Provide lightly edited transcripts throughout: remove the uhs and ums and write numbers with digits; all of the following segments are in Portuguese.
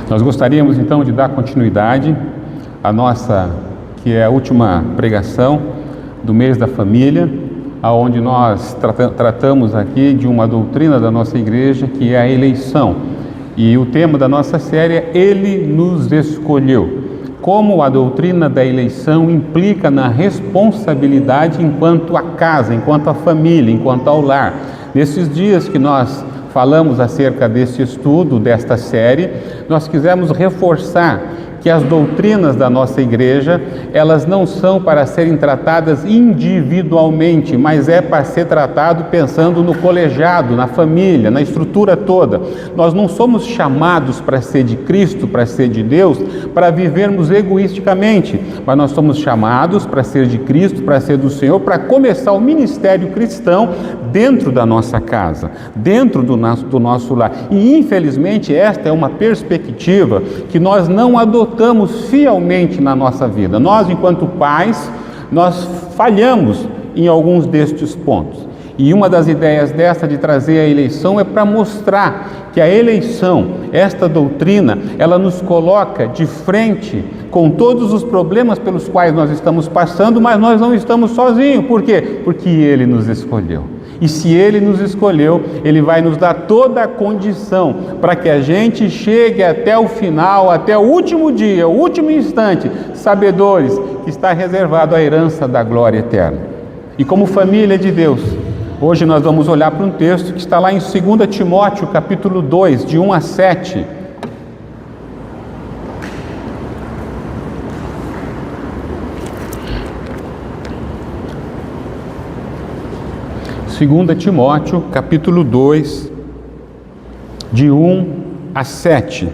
Nós gostaríamos então de dar continuidade à nossa, que é a última pregação do mês da família, onde nós tratamos aqui de uma doutrina da nossa igreja, que é a eleição. E o tema da nossa série é Ele nos escolheu. Como a doutrina da eleição implica na responsabilidade enquanto a casa, enquanto a família, enquanto ao lar. Nesses dias que nós falamos acerca desse estudo, desta série, nós quisemos reforçar que as doutrinas da nossa igreja, elas não são para serem tratadas individualmente, mas é para ser tratado pensando no colegiado, na família, na estrutura toda. Nós não somos chamados para ser de Cristo, para ser de Deus, para vivermos egoisticamente, mas nós somos chamados para ser de Cristo, para ser do Senhor, para começar o ministério cristão dentro da nossa casa, dentro do nosso lar. E infelizmente esta é uma perspectiva que nós não adotamos fielmente na nossa vida. Nós, enquanto pais, nós falhamos em alguns destes pontos. E uma das ideias dessa de trazer a eleição é para mostrar que a eleição, esta doutrina, ela nos coloca de frente com todos os problemas pelos quais nós estamos passando, mas nós não estamos sozinhos. Por quê? Porque Ele nos escolheu. E se Ele nos escolheu, Ele vai nos dar toda a condição para que a gente chegue até o final, até o último dia, o último instante, sabedores que está reservado a herança da glória eterna. E como família de Deus, hoje nós vamos olhar para um texto que está lá em 2 Timóteo, capítulo 2, de 1 a 7. Segunda Timóteo, capítulo 2, de 1 a 7.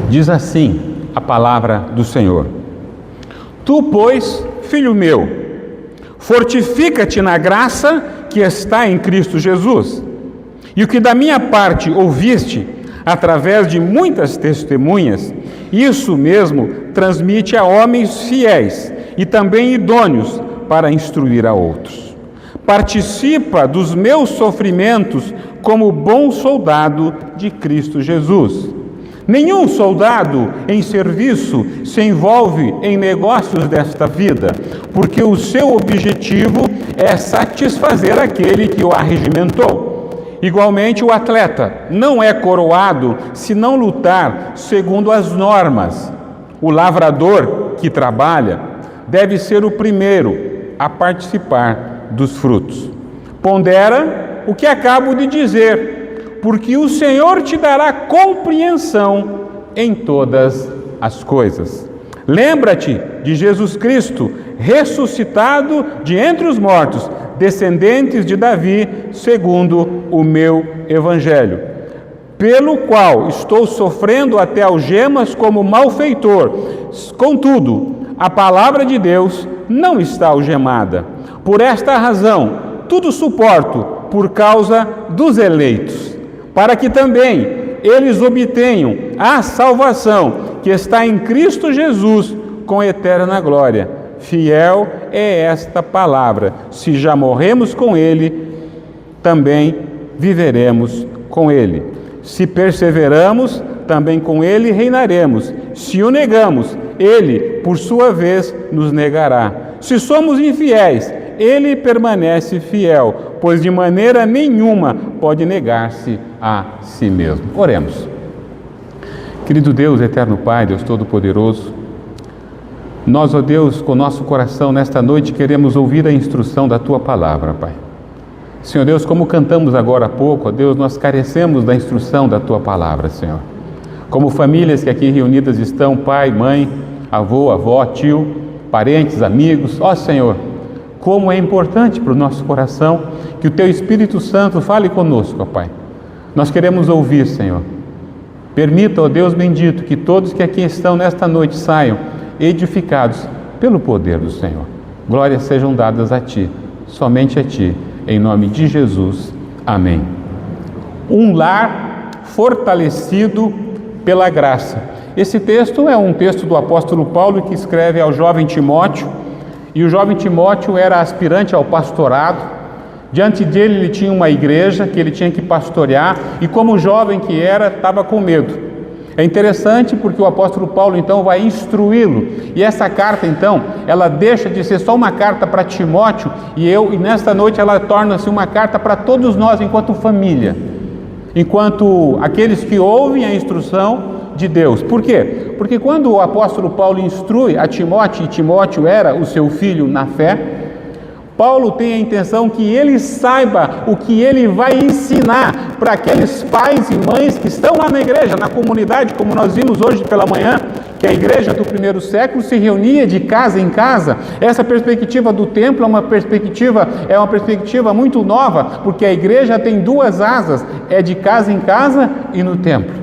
Diz assim a palavra do Senhor: Tu, pois, filho meu, fortifica-te na graça que está em Cristo Jesus. E o que da minha parte ouviste, através de muitas testemunhas, isso mesmo transmite a homens fiéis e também idôneos para instruir a outros. Participa dos meus sofrimentos como bom soldado de Cristo Jesus. Nenhum soldado em serviço se envolve em negócios desta vida, porque o seu objetivo é satisfazer aquele que o arregimentou. Igualmente, o atleta não é coroado se não lutar segundo as normas. O lavrador que trabalha deve ser o primeiro a participar dos frutos. Pondera o que acabo de dizer, porque o Senhor te dará compreensão em todas as coisas. Lembra-te de Jesus Cristo, ressuscitado de entre os mortos, descendentes de Davi, segundo o meu evangelho, pelo qual estou sofrendo até algemas como malfeitor. Contudo, a palavra de Deus não está algemada. Por esta razão, tudo suporto por causa dos eleitos, para que também eles obtenham a salvação que está em Cristo Jesus com eterna glória. Fiel é esta palavra. Se já morremos com Ele, também viveremos com Ele. Se perseveramos, também com Ele reinaremos. Se o negamos, Ele, por sua vez, nos negará. Se somos infiéis, Ele permanece fiel, pois de maneira nenhuma pode negar-se a si mesmo. Oremos. Querido Deus, eterno Pai, Deus Todo-Poderoso, nós, ó Deus, com nosso coração, nesta noite, queremos ouvir a instrução da Tua palavra, Pai. Senhor Deus, como cantamos agora há pouco, ó Deus, nós carecemos da instrução da Tua palavra, Senhor. Como famílias que aqui reunidas estão, pai, mãe, avô, avó, tio, parentes, amigos, ó Senhor, como é importante para o nosso coração que o Teu Espírito Santo fale conosco, ó Pai. Nós queremos ouvir, Senhor. Permita, ó Deus bendito, que todos que aqui estão nesta noite saiam edificados pelo poder do Senhor. Glórias sejam dadas a Ti, somente a Ti, em nome de Jesus. Amém. Um lar fortalecido pela graça. Esse texto é um texto do apóstolo Paulo que escreve ao jovem Timóteo, e o jovem Timóteo era aspirante ao pastorado, Diante dele ele tinha uma igreja que ele tinha que pastorear e, como jovem que era, estava com medo. É interessante porque o apóstolo Paulo então vai instruí-lo, e essa carta então, ela deixa de ser só uma carta para Timóteo e nesta noite ela torna-se uma carta para todos nós enquanto família, enquanto aqueles que ouvem a instrução de Deus. Por quê? Porque quando o apóstolo Paulo instrui a Timóteo, e Timóteo era o seu filho na fé, Paulo tem a intenção que ele saiba o que ele vai ensinar para aqueles pais e mães que estão lá na igreja, na comunidade, como nós vimos hoje pela manhã, que a igreja do primeiro século se reunia de casa em casa. Essa perspectiva do templo é uma perspectiva muito nova, porque a igreja tem duas asas, é de casa em casa e no templo.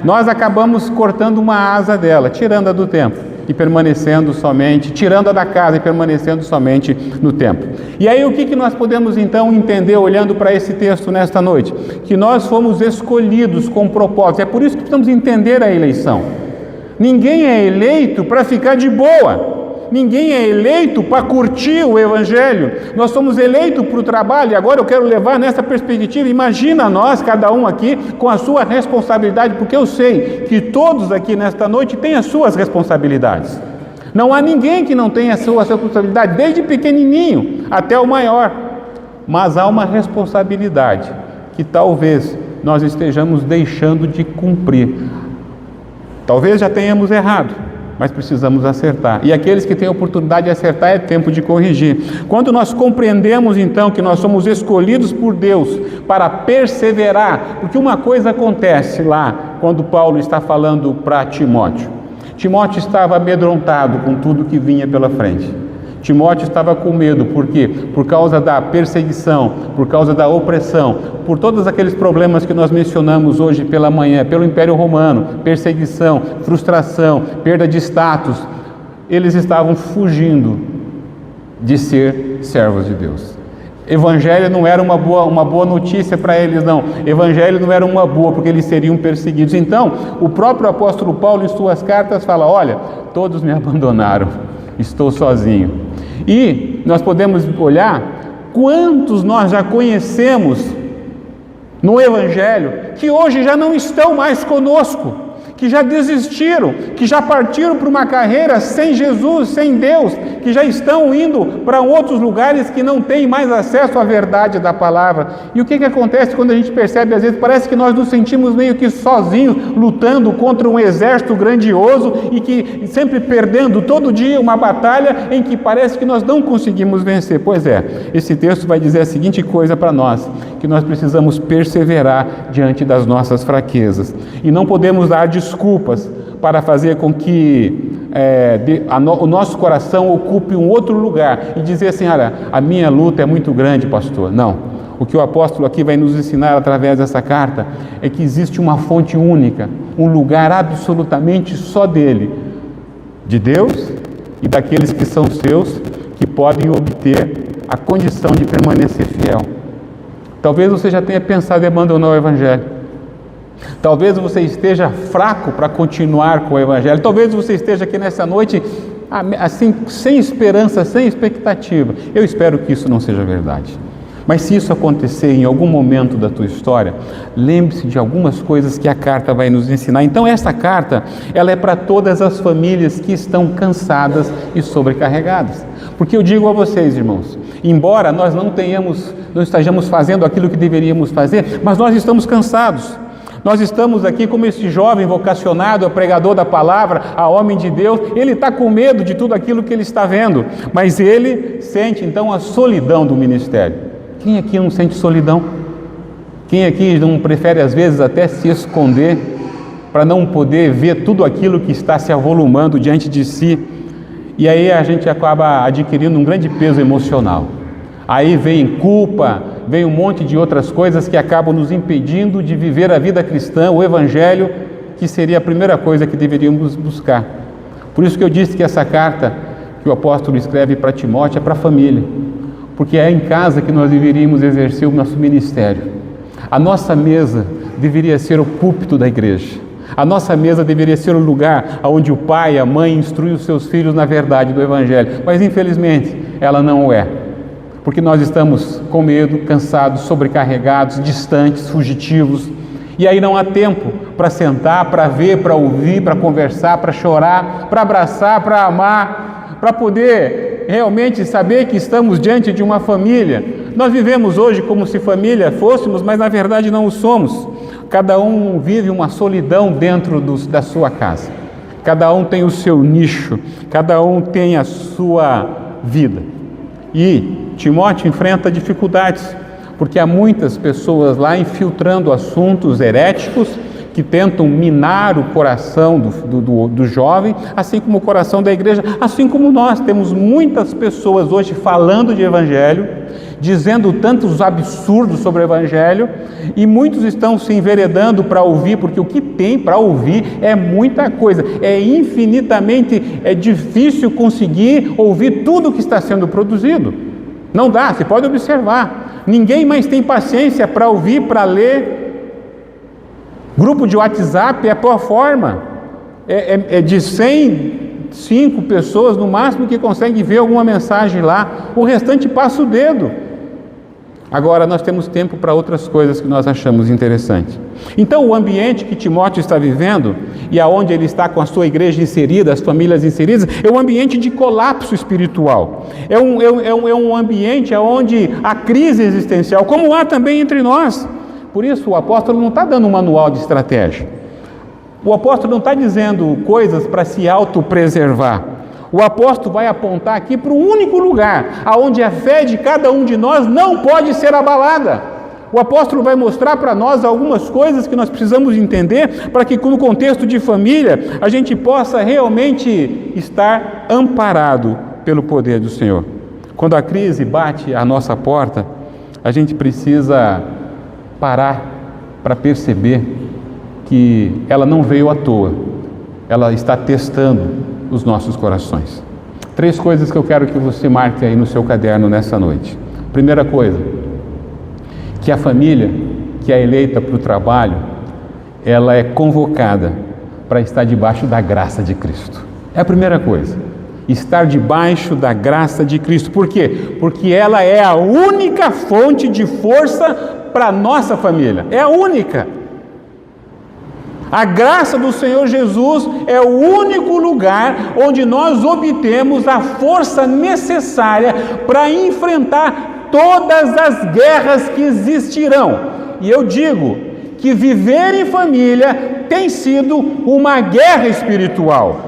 Nós acabamos cortando uma asa dela, tirando-a do templo e permanecendo somente, tirando-a da casa e permanecendo somente no templo. E aí o que nós podemos então entender olhando para esse texto nesta noite? Que nós fomos escolhidos com propósito. É por isso que precisamos entender a eleição. Ninguém é eleito para ficar de boa. Ninguém é eleito para curtir o Evangelho. Nós somos eleitos para o trabalho, e agora eu quero levar nessa perspectiva. Imagina nós, cada um aqui, com a sua responsabilidade, porque eu sei que todos aqui nesta noite têm as suas responsabilidades. Não há ninguém que não tenha a sua responsabilidade, desde pequenininho até o maior. Mas há uma responsabilidade que talvez nós estejamos deixando de cumprir. Talvez já tenhamos errado, mas precisamos acertar. E aqueles que têm a oportunidade de acertar, é tempo de corrigir. Quando nós compreendemos então que nós somos escolhidos por Deus para perseverar, porque uma coisa acontece lá, quando Paulo está falando para Timóteo. Timóteo estava amedrontado com tudo que vinha pela frente. Timóteo estava com medo, por quê? Por causa da perseguição, por causa da opressão, por todos aqueles problemas que nós mencionamos hoje pela manhã, pelo Império Romano, perseguição, frustração, perda de status. Eles estavam fugindo de ser servos de Deus. Evangelho não era uma boa notícia para eles, não. Evangelho não era uma boa, porque eles seriam perseguidos. Então, o próprio apóstolo Paulo, em suas cartas, fala: olha, todos me abandonaram, estou sozinho. E nós podemos olhar quantos nós já conhecemos no Evangelho que hoje já não estão mais conosco, que já desistiram, que já partiram para uma carreira sem Jesus, sem Deus, que já estão indo para outros lugares que não têm mais acesso à verdade da palavra. E o que acontece quando a gente percebe, às vezes, parece que nós nos sentimos meio que sozinhos, lutando contra um exército grandioso e que sempre perdendo todo dia uma batalha em que parece que nós não conseguimos vencer. Pois é, esse texto vai dizer a seguinte coisa para nós, que nós precisamos perseverar diante das nossas fraquezas. E não podemos dar desculpas para fazer com que o nosso coração ocupe um outro lugar e dizer assim: olha, a minha luta é muito grande, pastor. Não. O que o apóstolo aqui vai nos ensinar através dessa carta é que existe uma fonte única, um lugar absolutamente só dele, de Deus e daqueles que são seus, que podem obter a condição de permanecer fiel. Talvez você já tenha pensado em abandonar o Evangelho. Talvez você esteja fraco para continuar com o Evangelho. Talvez você esteja aqui nessa noite assim, sem esperança, sem expectativa. Eu espero que isso não seja verdade. Mas se isso acontecer em algum momento da tua história, lembre-se de algumas coisas que a carta vai nos ensinar. Então essa carta, ela é para todas as famílias que estão cansadas e sobrecarregadas. Porque eu digo a vocês, irmãos, embora nós não estejamos fazendo aquilo que deveríamos fazer, mas nós estamos cansados. Nós estamos aqui como esse jovem vocacionado, a pregador da palavra, a homem de Deus. Ele está com medo de tudo aquilo que ele está vendo, mas ele sente então a solidão do ministério. Quem aqui não sente solidão? Quem aqui não prefere às vezes até se esconder para não poder ver tudo aquilo que está se avolumando diante de si? E aí a gente acaba adquirindo um grande peso emocional. Aí vem culpa, vem um monte de outras coisas que acabam nos impedindo de viver a vida cristã, o Evangelho, que seria a primeira coisa que deveríamos buscar. Por isso que eu disse que essa carta que o apóstolo escreve para Timóteo é para a família, porque é em casa que nós deveríamos exercer o nosso ministério. A nossa mesa deveria ser o púlpito da igreja. A nossa mesa deveria ser o lugar onde o pai e a mãe instruem os seus filhos na verdade do Evangelho. Mas infelizmente ela não o é. porque nós estamos com medo, cansados, sobrecarregados, distantes, fugitivos. E aí não há tempo para sentar, para ver, para ouvir, para conversar, para chorar, para abraçar, para amar, para poder realmente saber que estamos diante de uma família. Nós vivemos hoje como se família fôssemos, mas na verdade não o somos. Cada um vive uma solidão dentro da sua casa. Cada um tem o seu nicho, cada um tem a sua vida. E Timóteo enfrenta dificuldades, porque há muitas pessoas lá infiltrando assuntos heréticos que tentam minar o coração do jovem, assim como o coração da igreja, assim como nós temos muitas pessoas hoje falando de evangelho, dizendo tantos absurdos sobre o evangelho, e muitos estão se enveredando para ouvir, porque o que tem para ouvir é muita coisa, é infinitamente difícil conseguir ouvir tudo o que está sendo produzido. Não dá, você pode observar, ninguém mais tem paciência para ouvir, para ler. Grupo de WhatsApp é por forma, é de 105 pessoas no máximo que conseguem ver alguma mensagem lá, o restante passa o dedo. Agora nós temos tempo para outras coisas que nós achamos interessantes. Então o ambiente que Timóteo está vivendo, e aonde ele está com a sua igreja inserida, as famílias inseridas, é um ambiente de colapso espiritual, é um ambiente onde há crise existencial, como há também entre nós. Por isso o apóstolo não está dando um manual de estratégia, o apóstolo não está dizendo coisas para se autopreservar. O apóstolo vai apontar aqui para um único lugar, aonde a fé de cada um de nós não pode ser abalada. O apóstolo vai mostrar para nós algumas coisas que nós precisamos entender, para que no contexto de família, a gente possa realmente estar amparado pelo poder do Senhor. Quando a crise bate à nossa porta, a gente precisa parar para perceber que ela não veio à toa, ela está testando os nossos corações. 3 coisas que eu quero que você marque aí no seu caderno nessa noite. Primeira coisa, que a família que é eleita para o trabalho, ela é convocada para estar debaixo da graça de Cristo. É a primeira coisa, estar debaixo da graça de Cristo. Por quê? Porque ela é a única fonte de força para a nossa família, é a única. A graça do Senhor Jesus é o único lugar onde nós obtemos a força necessária para enfrentar todas as guerras que existirão. E eu digo que viver em família tem sido uma guerra espiritual.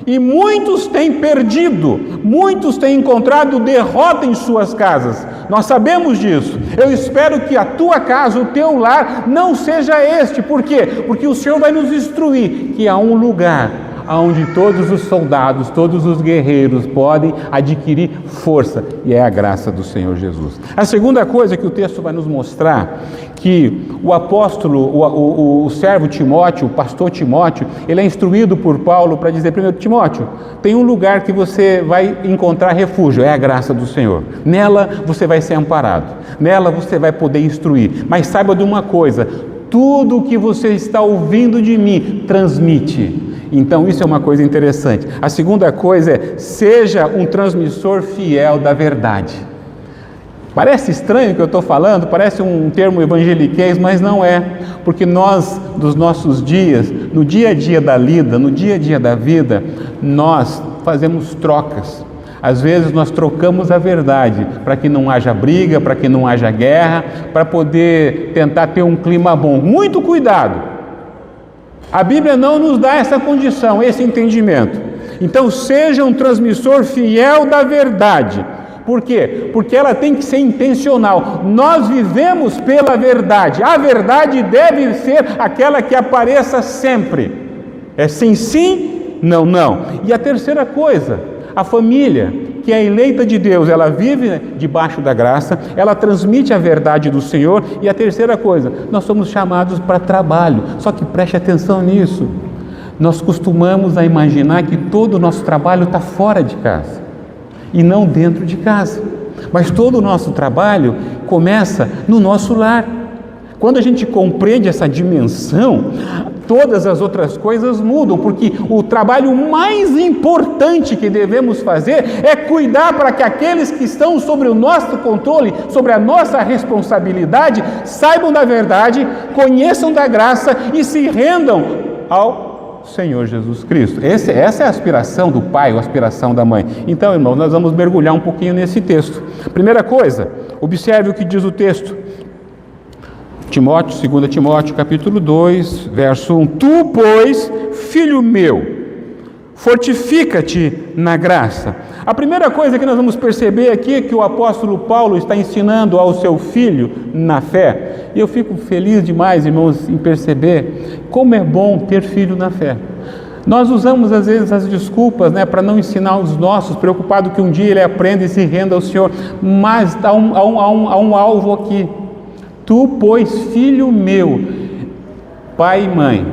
E muitos têm perdido, muitos têm encontrado derrota em suas casas. Nós sabemos disso. Eu espero que a tua casa, o teu lar, não seja este. Por quê? Porque o Senhor vai nos instruir que há um lugar onde todos os soldados, todos os guerreiros podem adquirir força, e é a graça do Senhor Jesus. A segunda coisa que o texto vai nos mostrar, que o apóstolo, o servo Timóteo, o pastor Timóteo, ele é instruído por Paulo para dizer: primeiro, Timóteo, tem um lugar que você vai encontrar refúgio, é a graça do Senhor. Nela você vai ser amparado, nela você vai poder instruir. Mas saiba de uma coisa: tudo o que você está ouvindo de mim, transmite. Então isso é uma coisa interessante. A segunda coisa é: seja um transmissor fiel da verdade. Parece estranho o que eu estou falando, parece um termo evangeliquez, mas não é, porque nós, dos nossos dias, no dia a dia da lida, no dia a dia da vida, nós fazemos trocas. Às vezes nós trocamos a verdade para que não haja briga, para que não haja guerra, para poder tentar ter um clima bom. Muito cuidado! A Bíblia não nos dá essa condição, esse entendimento. Então seja um transmissor fiel da verdade. Por quê? Porque ela tem que ser intencional. Nós vivemos pela verdade. A verdade deve ser aquela que apareça sempre. É sim, sim, não, não. E a terceira coisa, a família que é eleita de Deus, ela vive debaixo da graça, ela transmite a verdade do Senhor. E a terceira coisa, nós somos chamados para trabalho. Só que preste atenção nisso. Nós costumamos a imaginar que todo o nosso trabalho está fora de casa e não dentro de casa. Mas todo o nosso trabalho começa no nosso lar. Quando a gente compreende essa dimensão, todas as outras coisas mudam, porque o trabalho mais importante que devemos fazer é cuidar para que aqueles que estão sobre o nosso controle, sobre a nossa responsabilidade, saibam da verdade, conheçam da graça e se rendam ao Senhor Jesus Cristo. Essa é a aspiração do pai, a aspiração da mãe. Então, irmãos, nós vamos mergulhar um pouquinho nesse texto. Primeira coisa, observe o que diz o texto. 2 Timóteo, capítulo 2, verso 1. Tu, pois, filho meu, fortifica-te na graça. A primeira coisa que nós vamos perceber aqui é que o apóstolo Paulo está ensinando ao seu filho na fé. E eu fico feliz demais, irmãos, em perceber como é bom ter filho na fé. Nós usamos às vezes as desculpas, para não ensinar os nossos, preocupado que um dia ele aprenda e se renda ao Senhor. Mas há um alvo aqui. Tu, pois, filho meu, pai e mãe,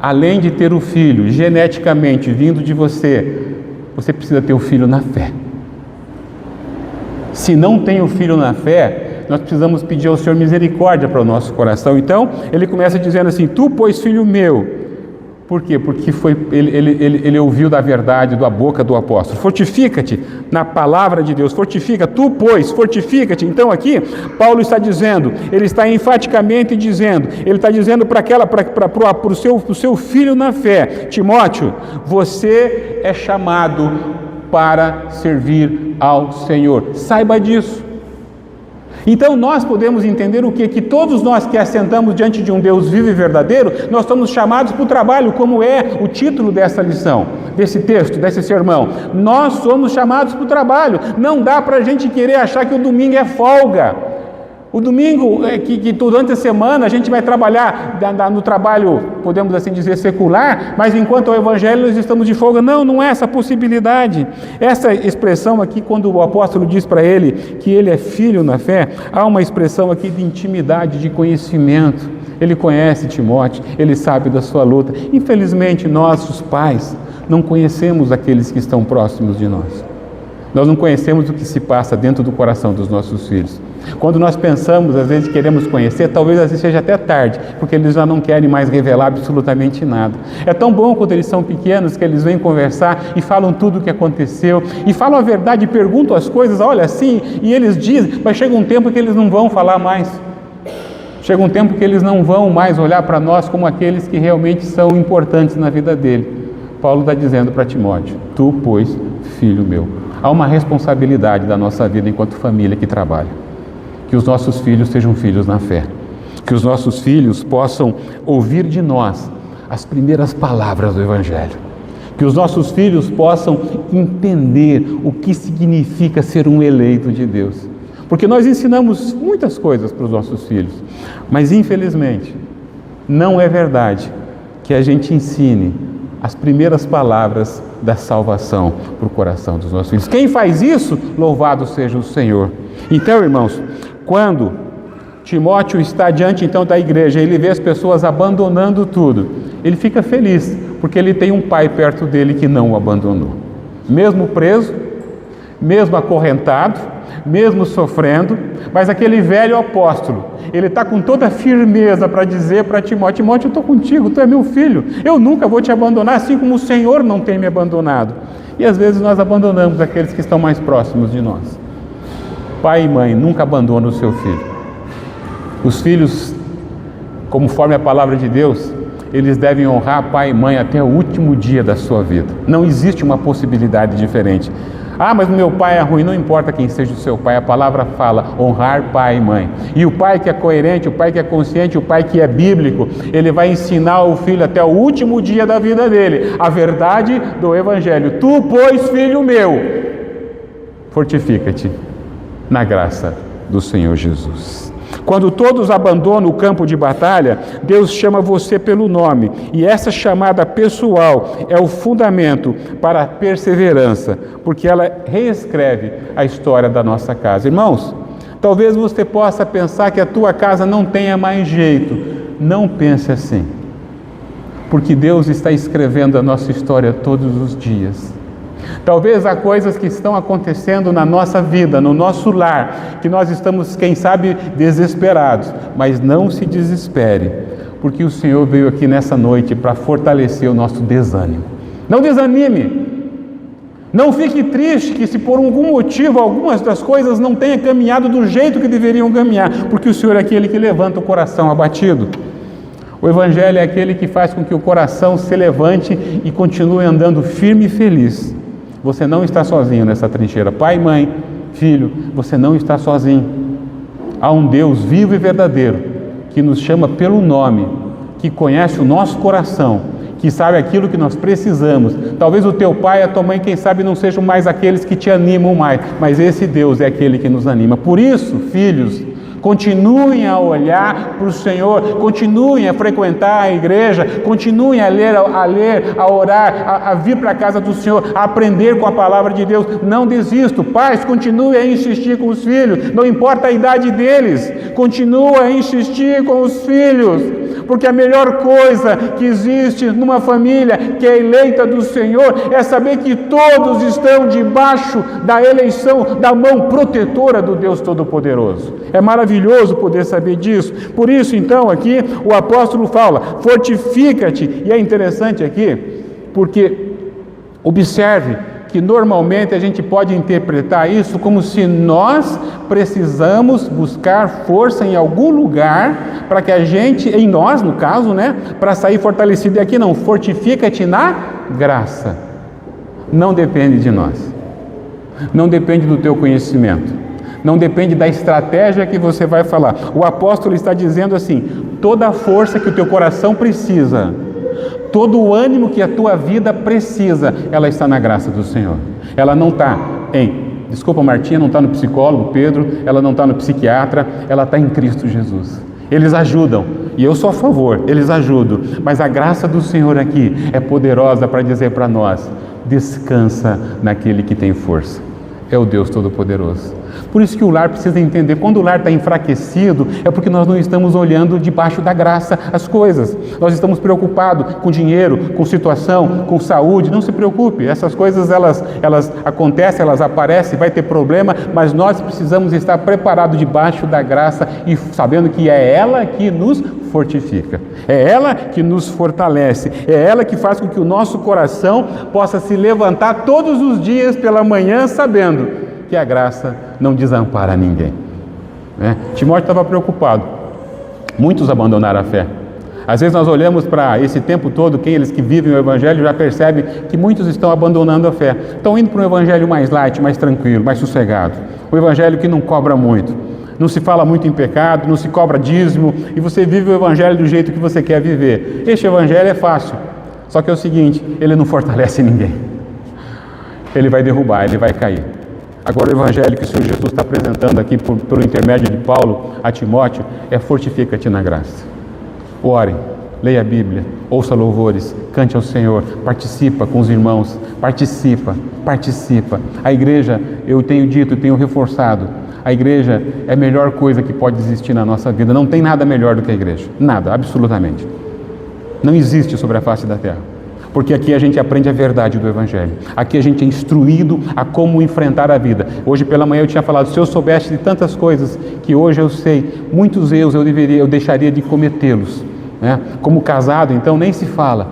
além de ter o filho geneticamente vindo de você, você precisa ter o filho na fé. Se não tem o filho na fé, nós precisamos pedir ao Senhor misericórdia para o nosso coração. Então, ele começa dizendo assim, tu, pois, filho meu. Por quê? Porque ele ouviu da verdade da boca do apóstolo. Fortifica-te na palavra de Deus. Fortifica, tu, pois, fortifica-te. Então aqui, Paulo está dizendo, ele está enfaticamente dizendo, ele está dizendo para o seu filho na fé, Timóteo, você é chamado para servir ao Senhor. Saiba disso. Então nós podemos entender o quê? Que todos nós que assentamos diante de um Deus vivo e verdadeiro, nós estamos chamados para o trabalho, como é o título dessa lição, desse texto, desse sermão. Nós somos chamados para o trabalho. Não dá para a gente querer achar que o domingo é folga. O domingo, que durante a semana a gente vai trabalhar no trabalho, podemos assim dizer, secular, mas enquanto ao evangelho nós estamos de folga. Não é essa possibilidade. Essa expressão aqui, quando o apóstolo diz para ele que ele é filho na fé, há uma expressão aqui de intimidade, de conhecimento. Ele conhece Timóteo, ele sabe da sua luta. Infelizmente, nós, os pais, não conhecemos aqueles que estão próximos de nós. Nós não conhecemos o que se passa dentro do coração dos nossos filhos. Quando nós pensamos, às vezes queremos conhecer, talvez às vezes seja até tarde, porque eles já não querem mais revelar absolutamente nada. É tão bom quando eles são pequenos que eles vêm conversar e falam tudo o que aconteceu, e falam a verdade e perguntam as coisas, olha assim, e eles dizem, mas chega um tempo que eles não vão falar mais. Chega um tempo que eles não vão mais olhar para nós como aqueles que realmente são importantes na vida dele. Paulo está dizendo para Timóteo, tu, pois, filho meu. Há uma responsabilidade da nossa vida enquanto família que trabalha. Que os nossos filhos sejam filhos na fé. Que os nossos filhos possam ouvir de nós as primeiras palavras do Evangelho. Que os nossos filhos possam entender o que significa ser um eleito de Deus. Porque nós ensinamos muitas coisas para os nossos filhos, mas infelizmente não é verdade que a gente ensine as primeiras palavras da salvação para o coração dos nossos filhos. Quem faz isso, louvado seja o Senhor. Então, irmãos, quando Timóteo está diante então da igreja, ele vê as pessoas abandonando tudo, ele fica feliz, porque ele tem um pai perto dele que não o abandonou. Mesmo preso, mesmo acorrentado, mesmo sofrendo, mas aquele velho apóstolo, ele está com toda a firmeza para dizer para Timóteo, Timóteo, eu estou contigo, tu é meu filho, eu nunca vou te abandonar, assim como o Senhor não tem me abandonado. E às vezes nós abandonamos aqueles que estão mais próximos de nós. Pai e mãe nunca abandonam o seu filho. Os filhos, conforme a palavra de Deus, eles devem honrar pai e mãe até o último dia da sua vida. Não existe uma possibilidade diferente. Ah, mas o meu pai é ruim, não importa quem seja o seu pai, a palavra fala honrar pai e mãe. E o pai que é coerente, o pai que é consciente, o pai que é bíblico, ele vai ensinar o filho até o último dia da vida dele, a verdade do Evangelho. Tu, pois, filho meu, fortifica-te na graça do Senhor Jesus. Quando todos abandonam o campo de batalha, Deus chama você pelo nome, e essa chamada pessoal é o fundamento para a perseverança, porque ela reescreve a história da nossa casa. Irmãos, talvez você possa pensar que a tua casa não tenha mais jeito. Não pense assim, porque Deus está escrevendo a nossa história todos os dias. Talvez há coisas que estão acontecendo na nossa vida, no nosso lar, que nós estamos, quem sabe, desesperados, mas não se desespere. porque o Senhor veio aqui nessa noite para fortalecer o nosso desânimo. Não desanime. Não fique triste que se por algum motivo algumas das coisas não tenham caminhado do jeito que deveriam caminhar, porque o Senhor é aquele que levanta o coração abatido. O Evangelho é aquele que faz com que o coração se levante e continue andando firme e feliz. Você não está sozinho nessa trincheira. Pai, mãe, filho, você não está sozinho. Há um Deus vivo e verdadeiro que nos chama pelo nome, que conhece o nosso coração, que sabe aquilo que nós precisamos. Talvez o teu pai e a tua mãe, quem sabe, não sejam mais aqueles que te animam mais, mas esse Deus é aquele que nos anima. Por isso, filhos, continuem a olhar para o Senhor, continuem a frequentar a igreja, continuem a ler, a orar, a vir para a casa do Senhor, a aprender com a palavra de Deus. Não desistam. Pais, continuem a insistir com os filhos, não importa a idade deles, continuem a insistir com os filhos, porque a melhor coisa que existe numa família que é eleita do Senhor é saber que todos estão debaixo da eleição, da mão protetora do Deus Todo-Poderoso. É maravilhoso poder saber disso. Por isso, então, aqui o apóstolo fala, fortifica-te. E é interessante aqui, porque observe que normalmente a gente pode interpretar isso como se nós precisamos buscar força em algum lugar para que a gente, em nós no caso, para sair fortalecido. E aqui não, fortifica-te na graça. Não depende de nós, não depende do teu conhecimento, não depende da estratégia que você vai falar. O apóstolo está dizendo assim, toda a força que o teu coração precisa, todo o ânimo que a tua vida precisa, ela está na graça do Senhor. Ela não está desculpa Martinha, não está no psicólogo Pedro, ela não está no psiquiatra, ela está em Cristo Jesus. Eles ajudam, e eu sou a favor, eles ajudam, mas a graça do Senhor aqui é poderosa para dizer para nós, descansa naquele que tem força. É o Deus Todo-Poderoso. Por isso que o lar precisa entender, quando o lar está enfraquecido, é porque nós não estamos olhando debaixo da graça as coisas. Nós estamos preocupados com dinheiro, com situação, com saúde. Não se preocupe, essas coisas elas acontecem, elas aparecem, vai ter problema, mas nós precisamos estar preparados debaixo da graça e sabendo que é ela que nos fortifica, é ela que nos fortalece, é ela que faz com que o nosso coração possa se levantar todos os dias pela manhã sabendo que a graça não desampara ninguém. Timóteo estava preocupado. Muitos abandonaram a fé. Às vezes nós olhamos para esse tempo todo, aqueles que vivem o Evangelho já percebem que muitos estão abandonando a fé. Estão indo para um Evangelho mais light, mais tranquilo, mais sossegado. Um Evangelho que não cobra muito. Não se fala muito em pecado, não se cobra dízimo, e você vive o Evangelho do jeito que você quer viver. Este Evangelho é fácil, só que é o seguinte, ele não fortalece ninguém. Ele vai derrubar, ele vai cair. Agora o Evangelho que o Senhor Jesus está apresentando aqui pelo intermédio de Paulo a Timóteo é fortifica-te na graça. Ore, leia a Bíblia, ouça louvores, cante ao Senhor, participa com os irmãos, participa. A igreja, eu tenho dito, tenho reforçado, a igreja é a melhor coisa que pode existir na nossa vida. Não tem nada melhor do que a igreja, nada, absolutamente. Não existe sobre a face da terra. Porque aqui a gente aprende a verdade do Evangelho. Aqui a gente é instruído a como enfrentar a vida. Hoje pela manhã eu tinha falado, se eu soubesse de tantas coisas que hoje eu sei, muitos erros eu deixaria de cometê-los. Como casado, então, nem se fala.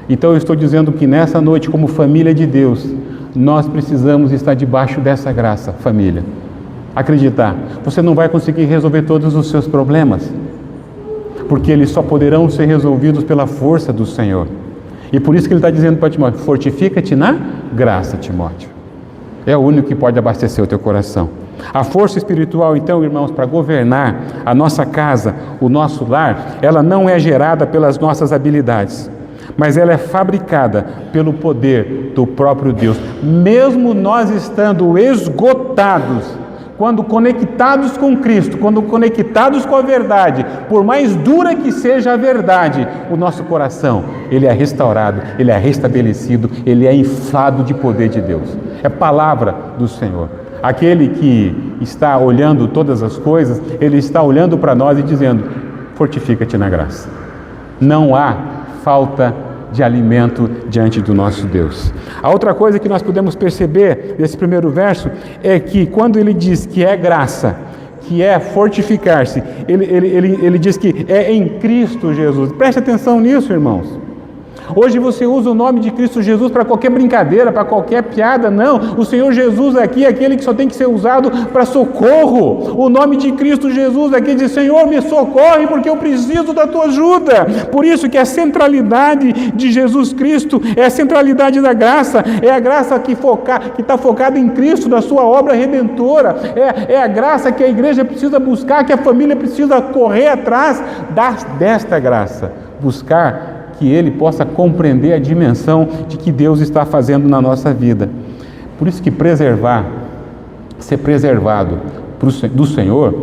Então eu estou dizendo que nessa noite, como família de Deus, nós precisamos estar debaixo dessa graça, família. Acreditar. Você não vai conseguir resolver todos os seus problemas, porque eles só poderão ser resolvidos pela força do Senhor. E por isso que ele está dizendo para Timóteo, fortifica-te na graça, Timóteo. É o único que pode abastecer o teu coração. A força espiritual, então, irmãos, para governar a nossa casa, o nosso lar, ela não é gerada pelas nossas habilidades, mas ela é fabricada pelo poder do próprio Deus. Mesmo nós estando esgotados, quando conectados com Cristo, quando conectados com a verdade, por mais dura que seja a verdade, o nosso coração, ele é restaurado, ele é restabelecido, ele é inflado de poder de Deus. É palavra do Senhor. Aquele que está olhando todas as coisas, ele está olhando para nós e dizendo, fortifica-te na graça. Não há falta de alimento diante do nosso Deus. A outra coisa que nós podemos perceber nesse primeiro verso é que quando ele diz que é graça, que é fortificar-se. Ele diz que é em Cristo Jesus. Preste atenção nisso, irmãos. Hoje você usa o nome de Cristo Jesus para qualquer brincadeira, para qualquer piada. Não, o Senhor Jesus aqui é aquele que só tem que ser usado para socorro. O nome de Cristo Jesus aqui diz: Senhor, me socorre porque eu preciso da tua ajuda. Por isso que a centralidade de Jesus Cristo é a centralidade da graça. É a graça que está focada em Cristo, na sua obra redentora. É a graça que a igreja precisa buscar, que a família precisa correr atrás desta graça. Buscar que ele possa compreender a dimensão de que Deus está fazendo na nossa vida. Por isso que ser preservado do Senhor,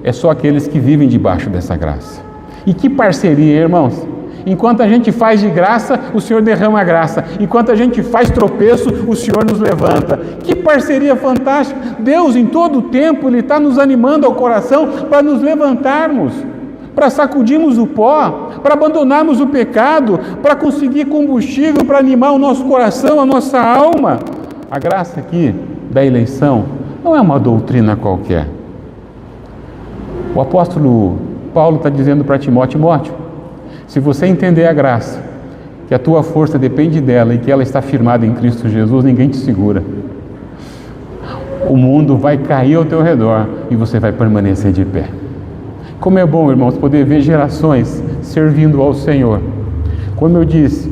é só aqueles que vivem debaixo dessa graça. E que parceria, irmãos! Enquanto a gente faz de graça, o Senhor derrama a graça. Enquanto a gente faz tropeço, o Senhor nos levanta. Que parceria fantástica! Deus, em todo o tempo, Ele está nos animando ao coração para nos levantarmos, para sacudirmos o pó, para abandonarmos o pecado, para conseguir combustível, para animar o nosso coração, a nossa alma. A graça aqui da eleição não é uma doutrina qualquer. O apóstolo Paulo está dizendo para Timóteo: se você entender a graça, que a tua força depende dela e que ela está firmada em Cristo Jesus, ninguém te segura. O mundo vai cair ao teu redor e você vai permanecer de pé. Como é bom, irmãos, poder ver gerações servindo ao Senhor. Como eu disse,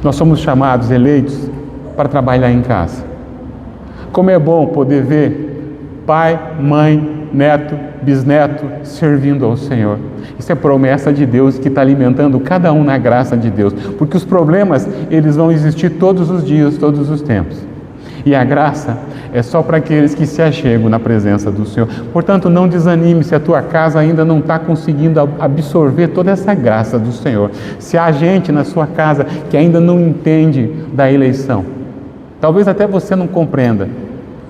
nós somos chamados, eleitos, para trabalhar em casa. Como é bom poder ver pai, mãe, neto, bisneto servindo ao Senhor. Isso é promessa de Deus que está alimentando cada um na graça de Deus. Porque os problemas, eles vão existir todos os dias, todos os tempos. E a graça é só para aqueles que se achegam na presença do Senhor. Portanto, não desanime se a tua casa ainda não está conseguindo absorver toda essa graça do Senhor. Se há gente na sua casa que ainda não entende da eleição, talvez até você não compreenda,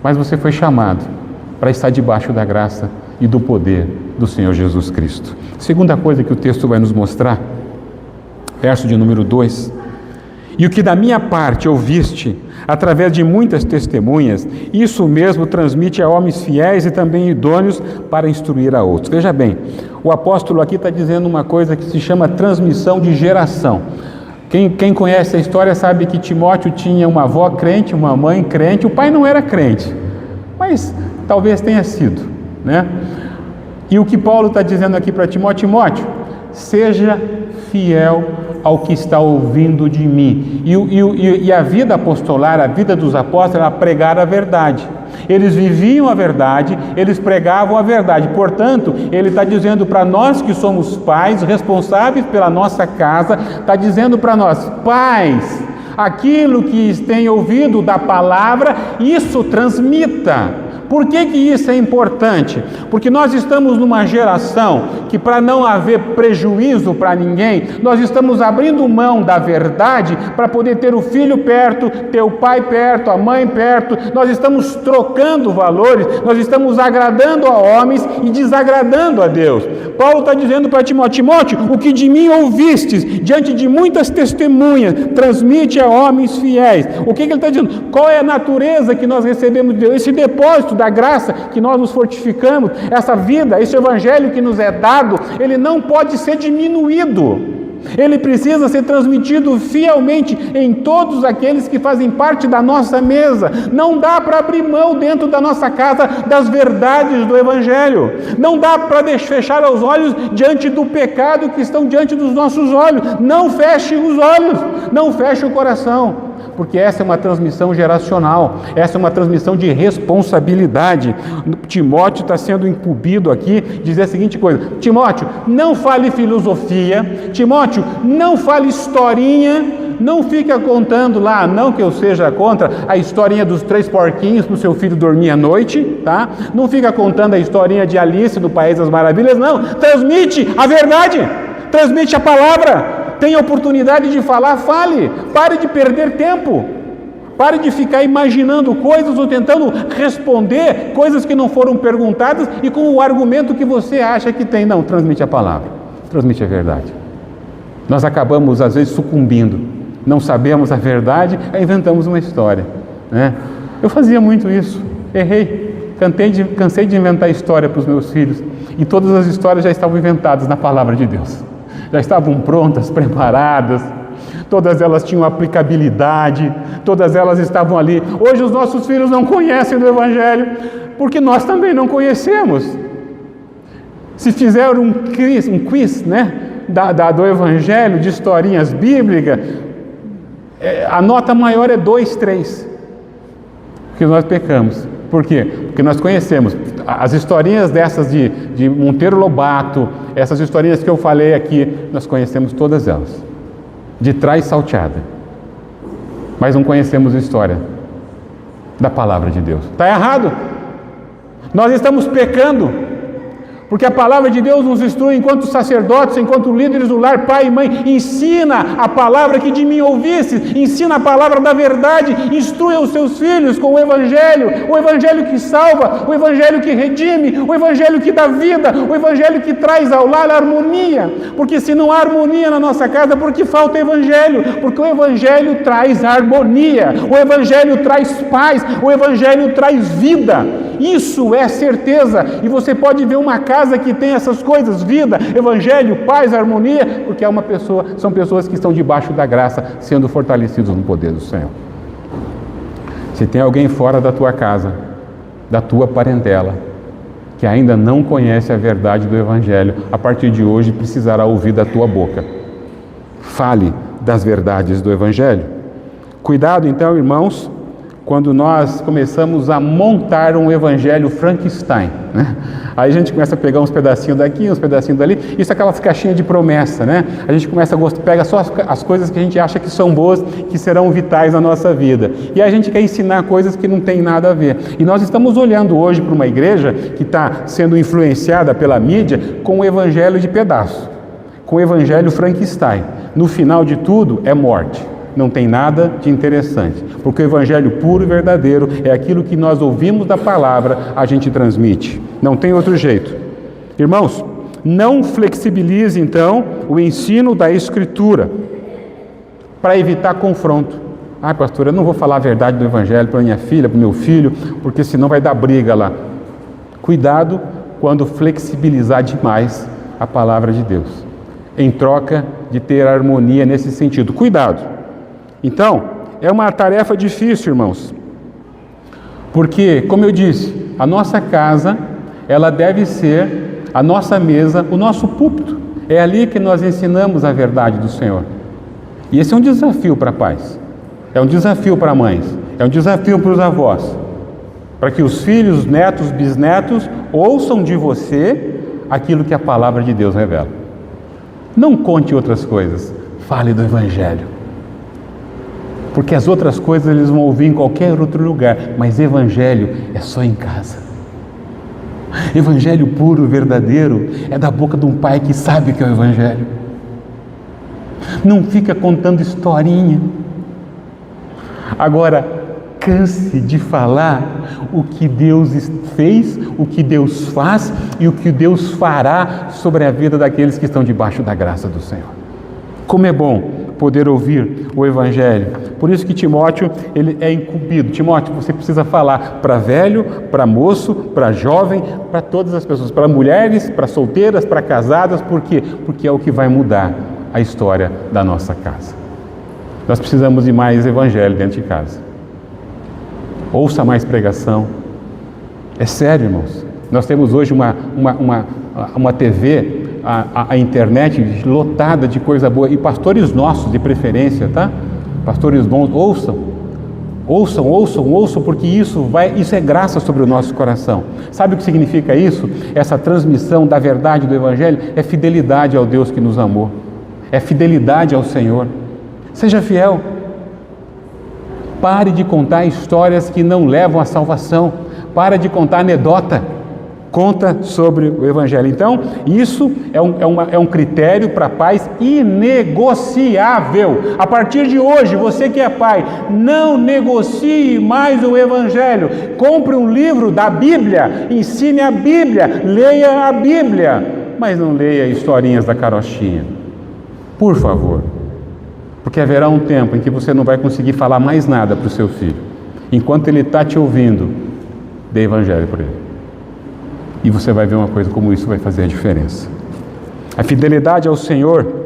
mas você foi chamado para estar debaixo da graça e do poder do Senhor Jesus Cristo. Segunda coisa que o texto vai nos mostrar, verso de número 2: e o que da minha parte ouviste, através de muitas testemunhas, isso mesmo transmite a homens fiéis e também idôneos para instruir a outros. Veja bem, o apóstolo aqui está dizendo uma coisa que se chama transmissão de geração. Quem conhece a história sabe que Timóteo tinha uma avó crente, uma mãe crente, o pai não era crente, mas talvez tenha sido, né? E o que Paulo está dizendo aqui para Timóteo: seja fiel ao que está ouvindo de mim. E a vida apostolar, a vida dos apóstolos, era pregar a verdade. Eles viviam a verdade, eles pregavam a verdade. Portanto, ele está dizendo para nós que somos pais, responsáveis pela nossa casa, está dizendo para nós: pais, aquilo que têm ouvido da palavra, isso transmita. Por que isso é importante? Porque nós estamos numa geração que, para não haver prejuízo para ninguém, nós estamos abrindo mão da verdade para poder ter o filho perto, ter o pai perto, a mãe perto. Nós estamos trocando valores, nós estamos agradando a homens e desagradando a Deus. Paulo está dizendo para Timóteo: o que de mim ouvistes, diante de muitas testemunhas, transmite a homens fiéis. O que ele está dizendo? Qual é a natureza que nós recebemos de Deus? Esse depósito da graça que nós nos fortificamos, essa vida, esse evangelho que nos é dado, ele não pode ser diminuído. Ele precisa ser transmitido fielmente em todos aqueles que fazem parte da nossa mesa. Não dá para abrir mão dentro da nossa casa das verdades do evangelho. Não dá para fechar os olhos diante do pecado que estão diante dos nossos olhos. Não feche os olhos, não feche o coração. Porque essa é uma transmissão geracional, essa é uma transmissão de responsabilidade. Timóteo está sendo incumbido aqui de dizer a seguinte coisa: Timóteo, não fale filosofia, Timóteo, não fale historinha, não fica contando lá, não que eu seja contra a historinha dos 3 porquinhos para o seu filho dormir à noite, tá? Não fica contando a historinha de Alice no País das Maravilhas, não. Transmite a verdade, transmite a palavra. Tem oportunidade de falar, fale. Pare de perder tempo. Pare de ficar imaginando coisas ou tentando responder coisas que não foram perguntadas e com o argumento que você acha que tem. Não, transmite a palavra. Transmite a verdade. Nós acabamos, às vezes, sucumbindo. Não sabemos a verdade, aí inventamos uma história, né? Eu fazia muito isso. Errei. Cansei de inventar história para os meus filhos, e todas as histórias já estavam inventadas na palavra de Deus. Já estavam prontas, preparadas, todas elas tinham aplicabilidade, todas elas estavam ali. Hoje os nossos filhos não conhecem do Evangelho, porque nós também não conhecemos. Se fizer um quiz, né, do Evangelho, de historinhas bíblicas, a nota maior é 2, 3, porque nós pecamos. Por quê? Porque nós conhecemos as historinhas dessas de Monteiro Lobato, essas historinhas que eu falei aqui, nós conhecemos todas elas, de trás salteada, mas não conhecemos a história da palavra de Deus. Está errado. Nós estamos pecando, porque a palavra de Deus nos instrui enquanto sacerdotes, enquanto líderes do lar, pai e mãe. Ensina a palavra que de mim ouvisses, ensina a palavra da verdade, instrua os seus filhos com o Evangelho que salva, o Evangelho que redime, o Evangelho que dá vida, o Evangelho que traz ao lar a harmonia. Porque se não há harmonia na nossa casa, porque falta Evangelho, porque o Evangelho traz harmonia, o Evangelho traz paz, o Evangelho traz vida. Isso é certeza, e você pode ver uma casa que tem essas coisas, vida, Evangelho, paz, harmonia, porque são pessoas que estão debaixo da graça, sendo fortalecidos no poder do Senhor. Se tem alguém fora da tua casa, da tua parentela, que ainda não conhece a verdade do Evangelho, a partir de hoje precisará ouvir da tua boca. Fale das verdades do Evangelho. Cuidado então, irmãos, quando nós começamos a montar um evangelho Frankenstein, né? Aí a gente começa a pegar uns pedacinhos daqui, uns pedacinhos dali, isso é aquelas caixinhas de promessa, né? A gente começa a pega só as coisas que a gente acha que são boas, que serão vitais na nossa vida, e a gente quer ensinar coisas que não tem nada a ver. E nós estamos olhando hoje para uma igreja que está sendo influenciada pela mídia com o evangelho de pedaço, com o evangelho Frankenstein. No final de tudo é morte. Não tem nada de interessante, porque o evangelho puro e verdadeiro é aquilo que nós ouvimos da palavra, a gente transmite. Não tem outro jeito. Irmãos, não flexibilize então o ensino da Escritura para evitar confronto. Ah, pastor, eu não vou falar a verdade do evangelho para minha filha, para o meu filho, porque senão vai dar briga lá. Cuidado quando flexibilizar demais a palavra de Deus, em troca de ter harmonia nesse sentido. Cuidado. Então, é uma tarefa difícil, irmãos, porque, como eu disse, a nossa casa, ela deve ser a nossa mesa, o nosso púlpito. É ali que nós ensinamos a verdade do Senhor. E esse é um desafio para pais, é um desafio para mães, é um desafio para os avós, para que os filhos, netos, bisnetos ouçam de você aquilo que a palavra de Deus revela. Não conte outras coisas, fale do Evangelho. Porque as outras coisas eles vão ouvir em qualquer outro lugar, mas Evangelho é só em casa. Evangelho puro, verdadeiro, é da boca de um pai que sabe o que é o Evangelho. Não fica contando historinha. Agora, canse de falar o que Deus fez, o que Deus faz e o que Deus fará sobre a vida daqueles que estão debaixo da graça do Senhor. Como é bom poder ouvir o Evangelho. Por isso que Timóteo, ele é incumbido. Timóteo, você precisa falar para velho, para moço, para jovem, para todas as pessoas, para mulheres, para solteiras, para casadas. Por quê? Porque é o que vai mudar a história da nossa casa. Nós precisamos de mais Evangelho dentro de casa. Ouça mais pregação. É sério, irmãos. Nós temos hoje uma TV, a internet lotada de coisa boa, e pastores nossos de preferência, tá? Pastores bons, ouçam, porque isso é graça sobre o nosso coração. Sabe o que significa isso? Essa transmissão da verdade do Evangelho é fidelidade ao Deus que nos amou, é fidelidade ao Senhor. Seja fiel. Pare de contar histórias que não levam à salvação. Pare de contar anedota. Conta sobre o Evangelho. Então, isso é um critério para pais inegociável. A partir de hoje, você que é pai, não negocie mais o Evangelho. Compre um livro da Bíblia, ensine a Bíblia, leia a Bíblia, mas não leia historinhas da carochinha. Por favor. Porque haverá um tempo em que você não vai conseguir falar mais nada para o seu filho. Enquanto ele está te ouvindo, dê Evangelho para ele. E você vai ver uma coisa como isso vai fazer a diferença. A fidelidade ao Senhor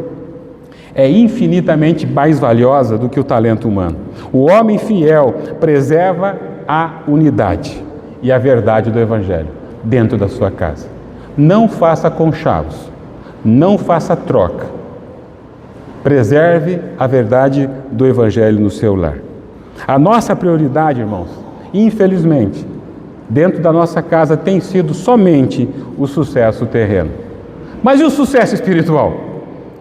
é infinitamente mais valiosa do que o talento humano. O homem fiel preserva a unidade e a verdade do Evangelho dentro da sua casa. Não faça conchavos, não faça troca. Preserve a verdade do Evangelho no seu lar. A nossa prioridade, irmãos, infelizmente, dentro da nossa casa tem sido somente o sucesso terreno. Mas e o sucesso espiritual?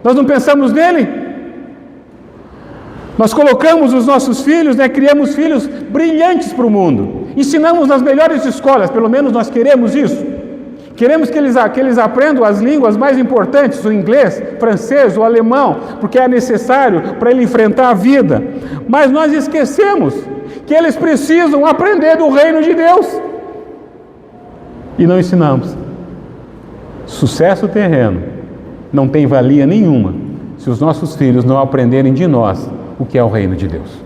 Nós não pensamos nele? Nós colocamos os nossos filhos, criamos filhos brilhantes para o mundo. Ensinamos nas melhores escolas, pelo menos nós queremos isso. Queremos que eles aprendam as línguas mais importantes, o inglês, o francês, o alemão, porque é necessário para ele enfrentar a vida. Mas nós esquecemos que eles precisam aprender do reino de Deus. E não ensinamos. Sucesso terreno não tem valia nenhuma se os nossos filhos não aprenderem de nós o que é o reino de Deus,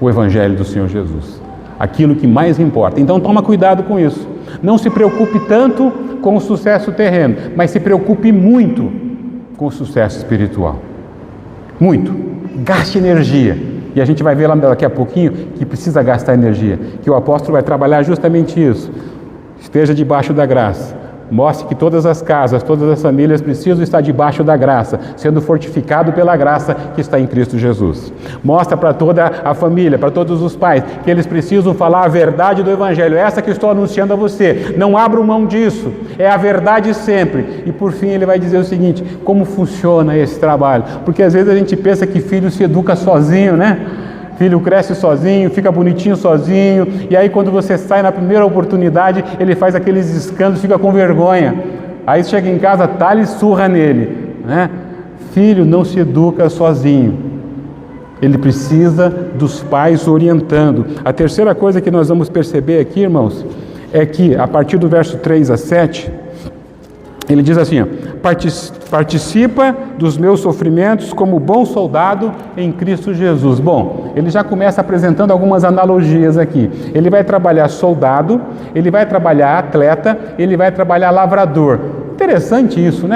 o Evangelho do Senhor Jesus, aquilo que mais importa. Então toma cuidado com isso. Não se preocupe tanto com o sucesso terreno, mas se preocupe muito com o sucesso espiritual. Muito. Gaste energia. E a gente vai ver lá daqui a pouquinho que precisa gastar energia, que o apóstolo vai trabalhar justamente isso. Esteja debaixo da graça. Mostre que todas as casas, todas as famílias precisam estar debaixo da graça, sendo fortificado pela graça que está em Cristo Jesus. Mostra para toda a família, para todos os pais, que eles precisam falar a verdade do Evangelho. Essa que eu estou anunciando a você. Não abram mão disso. É a verdade sempre. E por fim ele vai dizer o seguinte: como funciona esse trabalho? Porque às vezes a gente pensa que filho se educa sozinho, Filho cresce sozinho, fica bonitinho sozinho, e aí quando você sai na primeira oportunidade, ele faz aqueles escândalos, fica com vergonha. Aí chega em casa, talha e surra nele. Filho não se educa sozinho. Ele precisa dos pais orientando. A terceira coisa que nós vamos perceber aqui, irmãos, é que a partir do verso 3 a 7, ele diz assim: participa dos meus sofrimentos como bom soldado em Cristo Jesus. Bom, ele já começa apresentando algumas analogias aqui. Ele vai trabalhar soldado, ele vai trabalhar atleta, ele vai trabalhar lavrador. Interessante isso,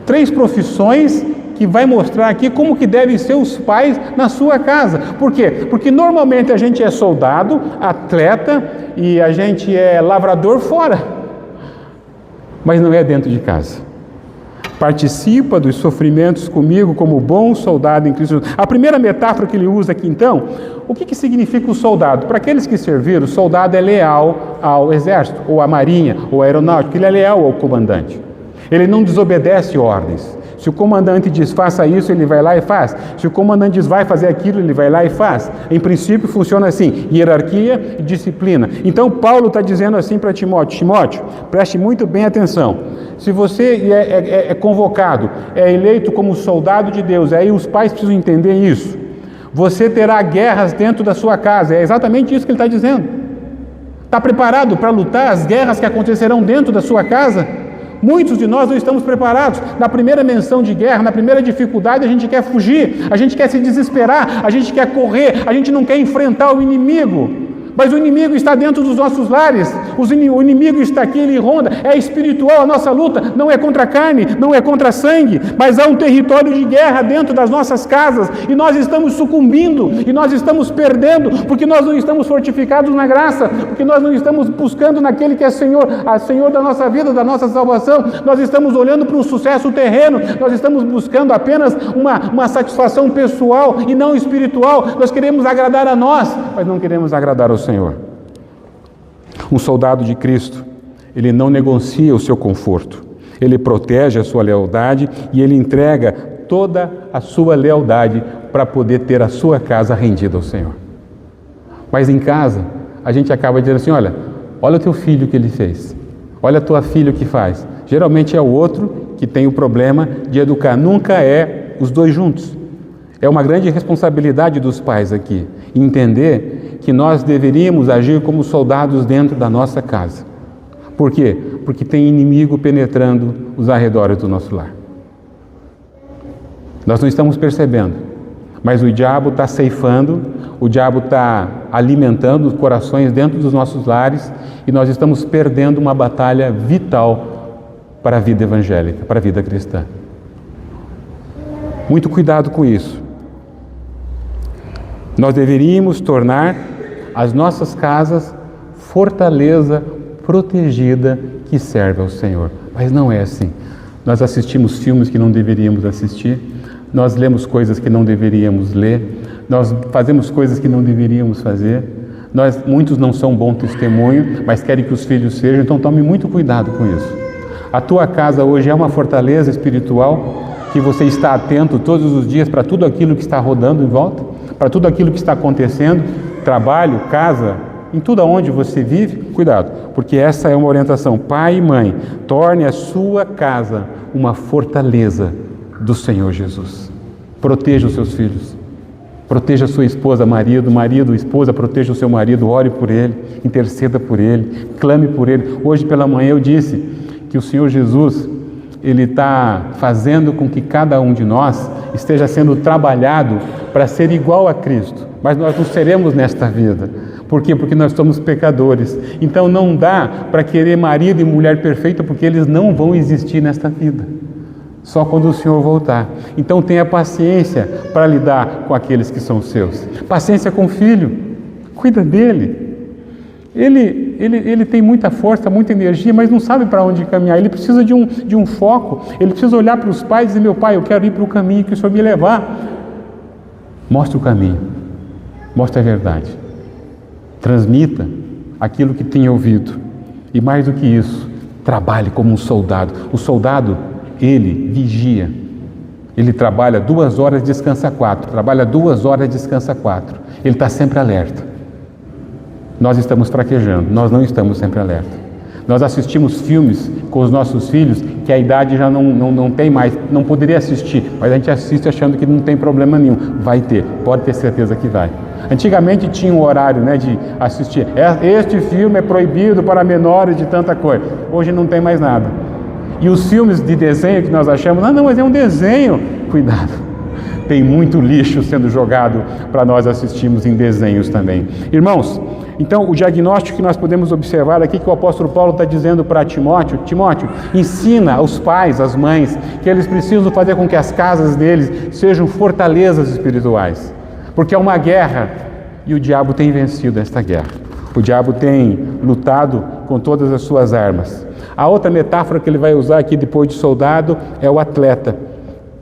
3 profissões que vai mostrar aqui como que devem ser os pais na sua casa. Por quê? Porque normalmente a gente é soldado, atleta e a gente é lavrador fora. Mas não é dentro de casa. Participa dos sofrimentos comigo como bom soldado em Cristo Jesus. A primeira metáfora que ele usa aqui, então, o que significa o soldado? Para aqueles que serviram, o soldado é leal ao exército, ou à marinha, ou à aeronáutica. Ele é leal ao comandante. Ele não desobedece ordens. Se o comandante diz faça isso, ele vai lá e faz. Se o comandante diz vai fazer aquilo, ele vai lá e faz. Em princípio funciona assim, hierarquia e disciplina. Então Paulo está dizendo assim para Timóteo: Timóteo, preste muito bem atenção. Se você é convocado, é eleito como soldado de Deus, aí os pais precisam entender isso. Você terá guerras dentro da sua casa, é exatamente isso que ele está dizendo. Está preparado para lutar as guerras que acontecerão dentro da sua casa? Muitos de nós não estamos preparados. Na primeira menção de guerra, na primeira dificuldade, a gente quer fugir, a gente quer se desesperar, a gente quer correr, a gente não quer enfrentar o inimigo. Mas o inimigo está dentro dos nossos lares, o inimigo está aqui, ele ronda, é espiritual a nossa luta, não é contra a carne, não é contra sangue, mas há um território de guerra dentro das nossas casas, e nós estamos sucumbindo, e nós estamos perdendo, porque nós não estamos fortificados na graça, porque nós não estamos buscando naquele que é Senhor da nossa vida, da nossa salvação. Nós estamos olhando para um sucesso terreno, nós estamos buscando apenas uma satisfação pessoal e não espiritual. Nós queremos agradar a nós, mas não queremos agradar ao Senhor. Um soldado de Cristo, ele não negocia o seu conforto, ele protege a sua lealdade e ele entrega toda a sua lealdade para poder ter a sua casa rendida ao Senhor. Mas em casa, a gente acaba dizendo assim: olha o teu filho que ele fez, olha a tua filha o que faz. Geralmente é o outro que tem o problema de educar, nunca é os dois juntos. É uma grande responsabilidade dos pais aqui, entender que nós deveríamos agir como soldados dentro da nossa casa. Por quê? Porque tem inimigo penetrando os arredores do nosso lar. Nós não estamos percebendo, Mas o diabo está ceifando, o diabo está alimentando os corações dentro dos nossos lares e nós estamos perdendo uma batalha vital para a vida evangélica, para a vida cristã. Muito cuidado com isso. Nós deveríamos tornar as nossas casas fortaleza protegida que serve ao Senhor. Mas não é assim. Nós assistimos filmes que não deveríamos assistir, nós lemos coisas que não deveríamos ler, nós fazemos coisas que não deveríamos fazer. Muitos não são bom testemunho, mas querem que os filhos sejam, então tome muito cuidado com isso. A tua casa hoje é uma fortaleza espiritual, que você está atento todos os dias para tudo aquilo que está rodando em volta, para tudo aquilo que está acontecendo, trabalho, casa, em tudo onde você vive, cuidado, porque essa é uma orientação. Pai e mãe, torne a sua casa uma fortaleza do Senhor Jesus. Proteja os seus filhos, proteja a sua esposa, marido, esposa, proteja o seu marido, ore por ele, interceda por ele, clame por ele. Hoje pela manhã eu disse que o Senhor Jesus, Ele está fazendo com que cada um de nós esteja sendo trabalhado para ser igual a Cristo, mas nós não seremos nesta vida. Por quê? Porque nós somos pecadores. Então não dá para querer marido e mulher perfeita, porque eles não vão existir nesta vida. Só quando o Senhor voltar. Então tenha paciência para lidar com aqueles que são seus. Paciência com o filho. Cuida dele. Ele tem muita força, muita energia, mas não sabe para onde caminhar. Ele precisa de um foco. Ele precisa olhar para os pais e dizer: meu pai, eu quero ir para o caminho que o Senhor me levar. Mostre o caminho. Mostre a verdade. Transmita aquilo que tem ouvido. E mais do que isso, trabalhe como um soldado. O soldado, ele vigia. Ele trabalha 2 horas, descansa 4. Trabalha 2 horas, descansa 4. Ele está sempre alerta. Nós estamos fraquejando, nós não estamos sempre alerta. Nós assistimos filmes com os nossos filhos que a idade já não tem mais, não poderia assistir, mas a gente assiste achando que não tem problema nenhum. Vai ter, pode ter certeza que vai. Antigamente tinha um horário, de assistir. Este filme é proibido para menores de tanta coisa. Hoje não tem mais nada. E os filmes de desenho que nós achamos, não, mas é um desenho. Cuidado, tem muito lixo sendo jogado para nós assistirmos em desenhos também. Irmãos, então o diagnóstico que nós podemos observar aqui que o apóstolo Paulo está dizendo para Timóteo: Timóteo, ensina aos pais, às mães, que eles precisam fazer com que as casas deles sejam fortalezas espirituais. Porque é uma guerra e o diabo tem vencido esta guerra. O diabo tem lutado com todas as suas armas. A outra metáfora que ele vai usar aqui depois de soldado é o atleta.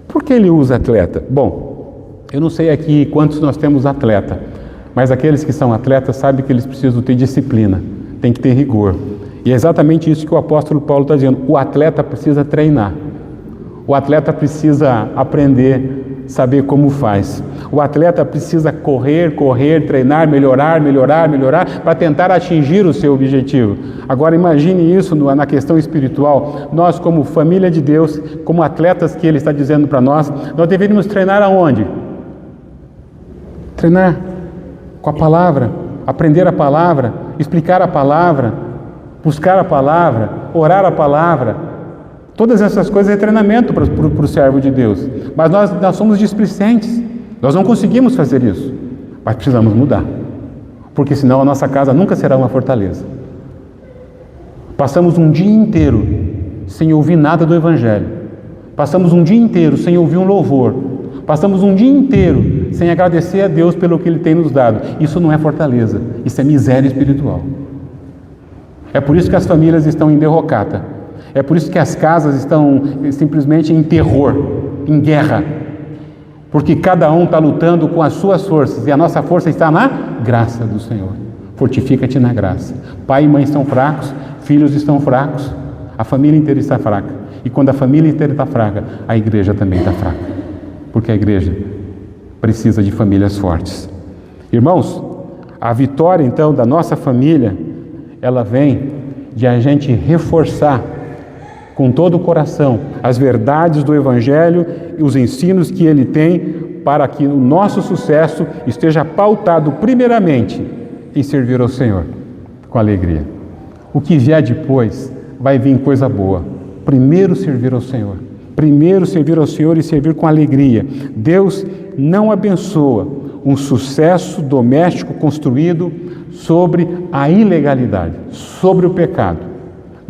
Por que ele usa atleta? Bom, eu não sei aqui quantos nós temos atleta, mas aqueles que são atletas sabem que eles precisam ter disciplina, tem que ter rigor. E é exatamente isso que o apóstolo Paulo está dizendo. O atleta precisa treinar. O atleta precisa aprender, saber como faz. O atleta precisa correr, treinar, melhorar, para tentar atingir o seu objetivo. Agora imagine isso na questão espiritual. Nós, como família de Deus, como atletas que Ele está dizendo para nós deveríamos treinar aonde? Treinar com a palavra, aprender a palavra, explicar a palavra, buscar a palavra, orar a palavra. Todas essas coisas é treinamento para o servo de Deus. Mas nós somos displicentes. Nós não conseguimos fazer isso. Mas precisamos mudar. Porque senão a nossa casa nunca será uma fortaleza. Passamos um dia inteiro sem ouvir nada do Evangelho. Passamos um dia inteiro sem ouvir um louvor. Passamos um dia inteiro sem agradecer a Deus pelo que Ele tem nos dado. Isso não é fortaleza. Isso é miséria espiritual. É por isso que as famílias estão em derrocata. É por isso que as casas estão simplesmente em terror, em guerra. Porque cada um está lutando com as suas forças. E a nossa força está na graça do Senhor. Fortifica-te na graça. Pai e mãe estão fracos, filhos estão fracos, a família inteira está fraca. E quando a família inteira está fraca, a igreja também está fraca. Porque a igreja precisa de famílias fortes. Irmãos, a vitória então da nossa família, ela vem de a gente reforçar com todo o coração as verdades do Evangelho e os ensinos que ele tem para que o nosso sucesso esteja pautado primeiramente em servir ao Senhor com alegria. O que vier depois vai vir coisa boa. Primeiro servir ao Senhor. Primeiro servir ao Senhor e servir com alegria. Deus não abençoa um sucesso doméstico construído sobre a ilegalidade, sobre o pecado.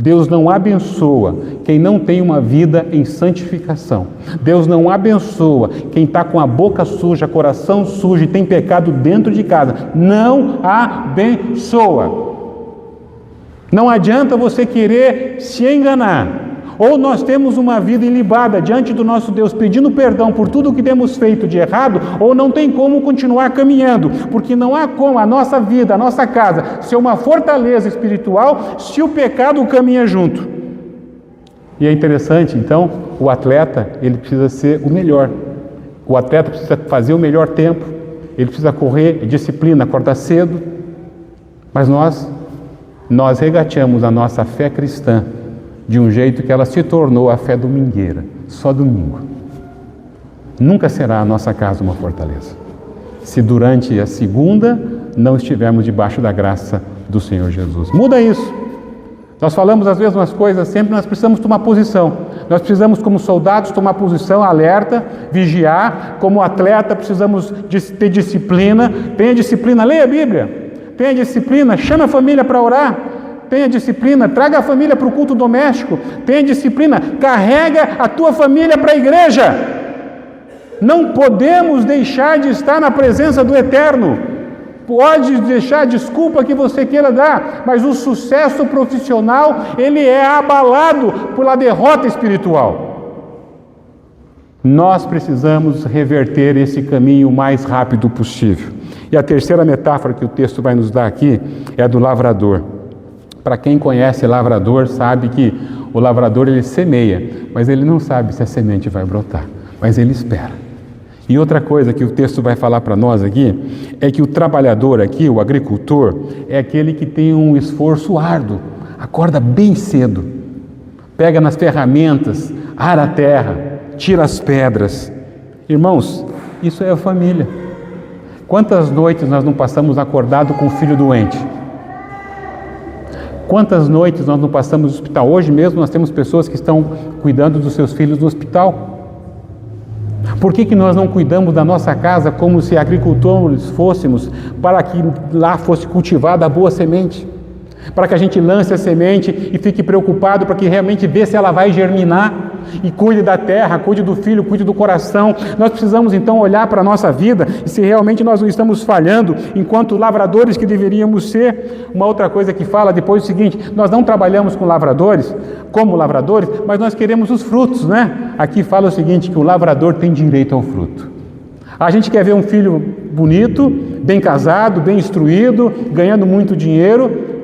Deus não abençoa quem não tem uma vida em santificação. Deus não abençoa quem está com a boca suja, coração sujo e tem pecado dentro de casa. Não abençoa. Não adianta você querer se enganar. Ou nós temos uma vida ilibada diante do nosso Deus, pedindo perdão por tudo o que temos feito de errado, ou não tem como continuar caminhando, porque não há como a nossa vida, a nossa casa, ser uma fortaleza espiritual se o pecado caminha junto. E é interessante, então, o atleta, ele precisa ser o melhor. O atleta precisa fazer o melhor tempo, ele precisa correr, disciplina, acordar cedo, mas nós regateamos a nossa fé cristã de um jeito que ela se tornou a fé domingueira, só domingo. Nunca será a nossa casa uma fortaleza, se durante a segunda não estivermos debaixo da graça do Senhor Jesus. Muda isso. Nós falamos as mesmas coisas sempre, nós precisamos tomar posição. Nós precisamos, como soldados, tomar posição, alerta, vigiar. Como atleta, precisamos ter disciplina. Tenha disciplina, leia a Bíblia. Tenha disciplina, chame a família para orar. Tenha disciplina, traga a família para o culto doméstico. Tenha disciplina, carrega a tua família para a igreja. Não podemos deixar de estar na presença do Eterno. Pode deixar a desculpa que você queira dar, mas o sucesso profissional, ele é abalado pela derrota espiritual. Nós precisamos reverter esse caminho o mais rápido possível. E a terceira metáfora que o texto vai nos dar aqui é a do lavrador. Para quem conhece lavrador, sabe que o lavrador ele semeia, mas ele não sabe se a semente vai brotar, mas ele espera. E outra coisa que o texto vai falar para nós aqui, é que o trabalhador aqui, o agricultor, é aquele que tem um esforço árduo, acorda bem cedo, pega nas ferramentas, ara a terra, tira as pedras. Irmãos, isso é a família. Quantas noites nós não passamos acordado com o filho doente? Quantas noites nós não passamos no hospital? Hoje mesmo nós temos pessoas que estão cuidando dos seus filhos no hospital. Por que nós não cuidamos da nossa casa como se agricultores fôssemos, para que lá fosse cultivada a boa semente? Para que a gente lance a semente e fique preocupado para que realmente vê se ela vai germinar e cuide da terra, cuide do filho, cuide do coração. Nós precisamos então olhar para a nossa vida e se realmente nós não estamos falhando enquanto lavradores que deveríamos ser. Uma outra coisa que fala depois é o seguinte: nós não trabalhamos com lavradores, como lavradores, mas nós queremos os frutos, né? Aqui fala o seguinte, que o lavrador tem direito ao fruto. A gente quer ver um filho bonito, bem casado, bem instruído, ganhando muito dinheiro,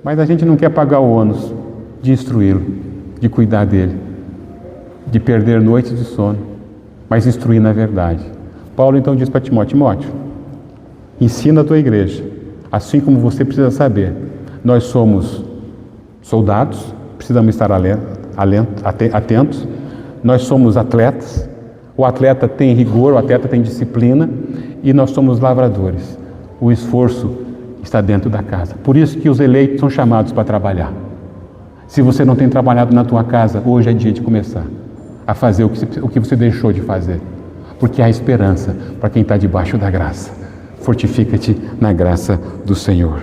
mas a gente não quer pagar o ônus de instruí-lo, de cuidar dele, de perder noites de sono, mas instruir na verdade. Paulo então diz para Timóteo: Timóteo, ensina a tua igreja, assim como você precisa saber. Nós somos soldados, precisamos estar atentos, nós somos atletas, o atleta tem rigor, o atleta tem disciplina, e nós somos lavradores. O esforço está dentro da casa. Por isso que os eleitos são chamados para trabalhar. Se você não tem trabalhado na tua casa, hoje é dia de começar a fazer o que você deixou de fazer, porque há esperança para quem está debaixo da graça. Fortifica-te na graça do Senhor.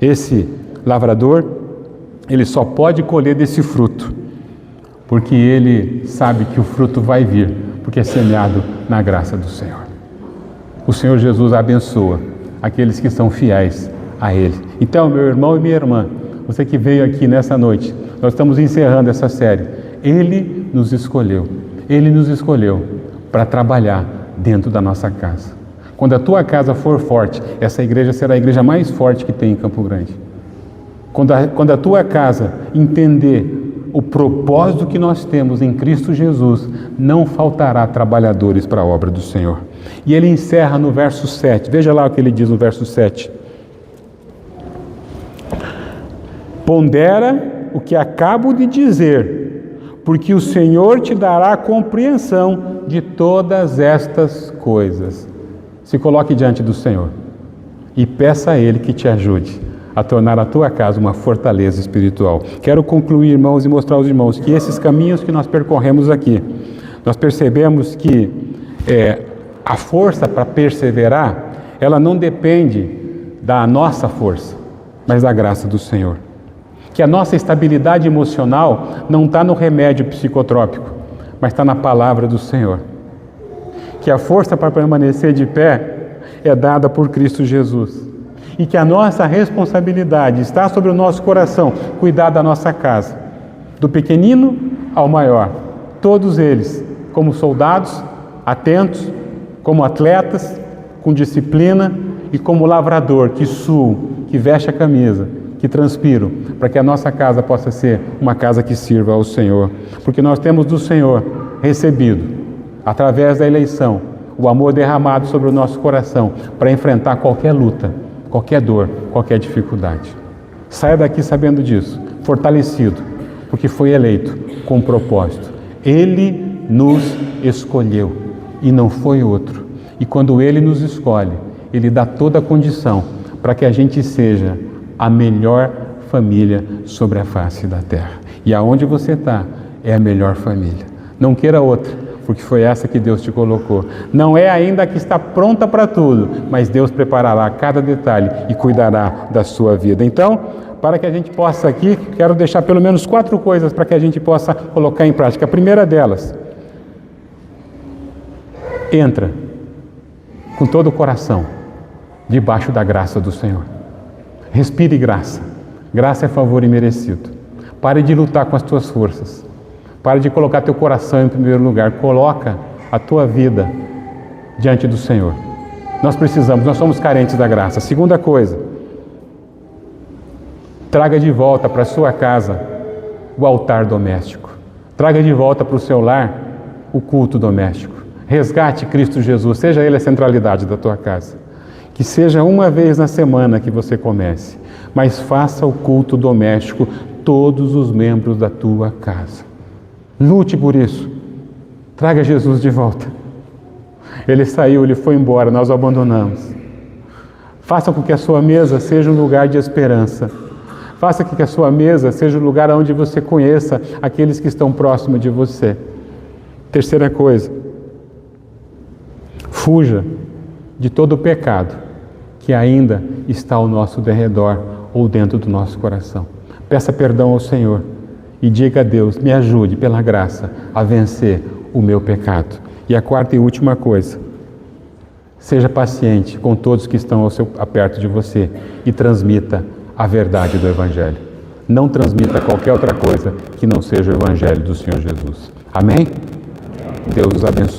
Esse lavrador, ele só pode colher desse fruto, porque ele sabe que o fruto vai vir, porque é semeado na graça do Senhor. O Senhor Jesus abençoa aqueles que são fiéis a Ele. Então, meu irmão e minha irmã, você que veio aqui nessa noite, nós estamos encerrando essa série. Ele nos escolheu para trabalhar dentro da nossa casa. Quando a tua casa for forte, essa igreja será a igreja mais forte que tem em Campo Grande. Quando a tua casa entender o propósito que nós temos em Cristo Jesus, não faltará trabalhadores para a obra do Senhor. E ele encerra no verso 7, veja lá o que ele diz no verso 7. Pondera o que acabo de dizer, porque o Senhor te dará compreensão de todas estas coisas. Se coloque diante do Senhor e peça a Ele que te ajude a tornar a tua casa uma fortaleza espiritual. Quero concluir, irmãos, e mostrar aos irmãos que esses caminhos que nós percorremos aqui, nós percebemos que A força para perseverar, ela não depende da nossa força, mas da graça do Senhor. Que a nossa estabilidade emocional não está no remédio psicotrópico, mas está na palavra do Senhor. Que a força para permanecer de pé é dada por Cristo Jesus. E que a nossa responsabilidade está sobre o nosso coração, cuidar da nossa casa, do pequenino ao maior, todos eles como soldados, atentos, como atletas, com disciplina e como lavrador que suam, que veste a camisa, que transpiram, para que a nossa casa possa ser uma casa que sirva ao Senhor. Porque nós temos do Senhor recebido, através da eleição, o amor derramado sobre o nosso coração para enfrentar qualquer luta, qualquer dor, qualquer dificuldade. Saia daqui sabendo disso, fortalecido, porque foi eleito com um propósito. Ele nos escolheu e não foi outro. E quando Ele nos escolhe, Ele dá toda a condição para que a gente seja a melhor família sobre a face da terra. E aonde você está é a melhor família. Não queira outra, porque foi essa que Deus te colocou. Não é ainda a que está pronta para tudo, mas Deus preparará cada detalhe e cuidará da sua vida. Então, para que a gente possa aqui, quero deixar pelo menos 4 coisas para que a gente possa colocar em prática. A primeira delas, entra com todo o coração debaixo da graça do Senhor. Respire graça. Graça é favor imerecido. Pare de lutar com as tuas forças. Pare de colocar teu coração em primeiro lugar. Coloca a tua vida diante do Senhor. Nós somos carentes da graça. Segunda coisa, traga de volta para a sua casa o altar doméstico. Traga de volta para o seu lar o culto doméstico. Resgate Cristo Jesus, seja Ele a centralidade da tua casa. Que seja uma vez na semana que você comece, mas faça o culto doméstico todos os membros da tua casa. Lute por isso. Traga Jesus de volta. Ele saiu, Ele foi embora, nós o abandonamos. Faça com que a sua mesa seja um lugar de esperança. Faça com que a sua mesa seja um lugar onde você conheça aqueles que estão próximos de você. Terceira coisa, fuja de todo o pecado que ainda está ao nosso derredor ou dentro do nosso coração. Peça perdão ao Senhor e diga a Deus, me ajude pela graça a vencer o meu pecado. E a quarta e última coisa, seja paciente com todos que estão perto de você e transmita a verdade do Evangelho. Não transmita qualquer outra coisa que não seja o Evangelho do Senhor Jesus. Amém? Deus os abençoe.